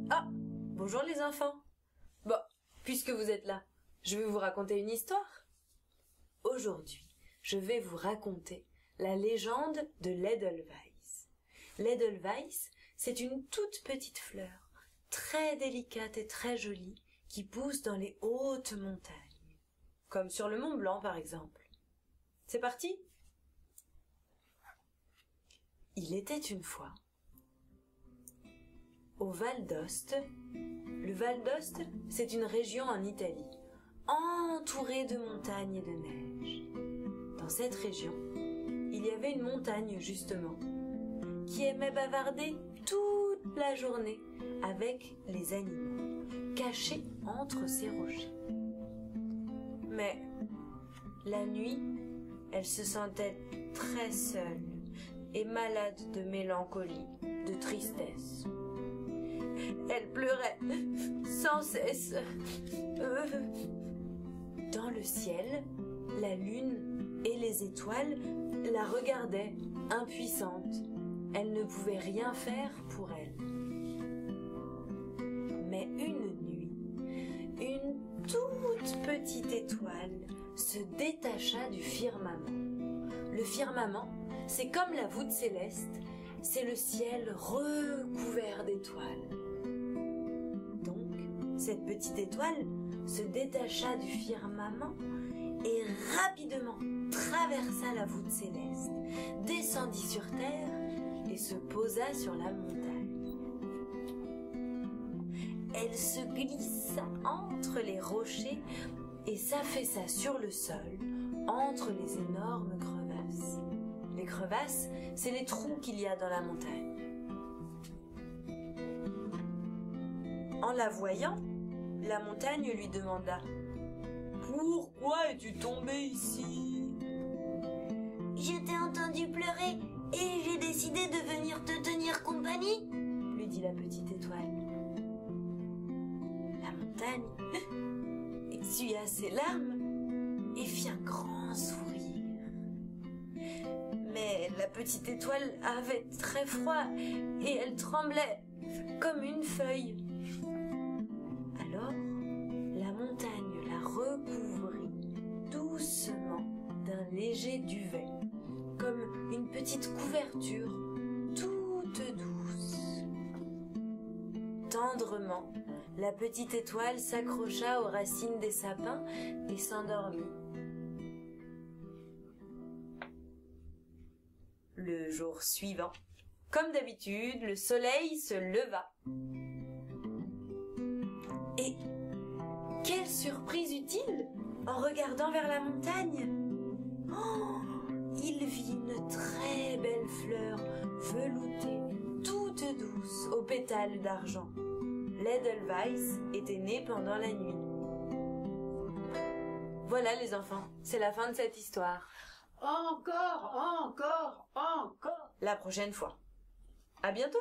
Ah, bonjour les enfants. Bon, puisque vous êtes là, je vais vous raconter une histoire. Aujourd'hui, je vais vous raconter la légende de l'Edelweiss. L'Edelweiss, c'est une toute petite fleur, très délicate et très jolie, qui pousse dans les hautes montagnes, comme sur le Mont Blanc par exemple. C'est parti? Il était une fois, au Val d'Aoste. Le Val d'Aoste, c'est une région en Italie, entourée de montagnes et de neige. Dans cette région, il y avait une montagne justement, qui aimait bavarder toute la journée avec les animaux, cachés entre ses rochers. Mais la nuit, elle se sentait très seule et malade de mélancolie, de tristesse. Elle pleurait sans cesse. Dans le ciel, la lune et les étoiles la regardaient impuissante. Elle ne pouvait rien faire pour elle. Mais une nuit, une toute petite étoile se détacha du firmament. Le firmament, c'est comme la voûte céleste, c'est le ciel recouvert d'étoiles. Donc, cette petite étoile se détacha du firmament et rapidement traversa la voûte céleste, descendit sur terre et se posa sur la montagne. Elle se glissa entre les rochers et s'affaissa sur le sol, entre les énormes crevasses. Les crevasses, c'est les trous qu'il y a dans la montagne. En la voyant, la montagne lui demanda « Pourquoi es-tu tombée ici ?»« Je t'ai entendu pleurer et j'ai décidé de venir te tenir compagnie, » lui dit la petite étoile. La montagne essuya ses larmes et fit un grand sourire. Mais la petite étoile avait très froid et elle tremblait comme une feuille. Alors, la montagne la recouvrit doucement d'un léger duvet, comme une petite couverture toute douce. Tendrement, la petite étoile s'accrocha aux racines des sapins et s'endormit. Le jour suivant, comme d'habitude, le soleil se leva. Et quelle surprise eut-il en regardant vers la montagne? Oh, il vit une très belle fleur veloutée, toute douce, aux pétales d'argent. L'Edelweiss était née pendant la nuit. Voilà les enfants, c'est la fin de cette histoire. Encore. La prochaine fois. À bientôt!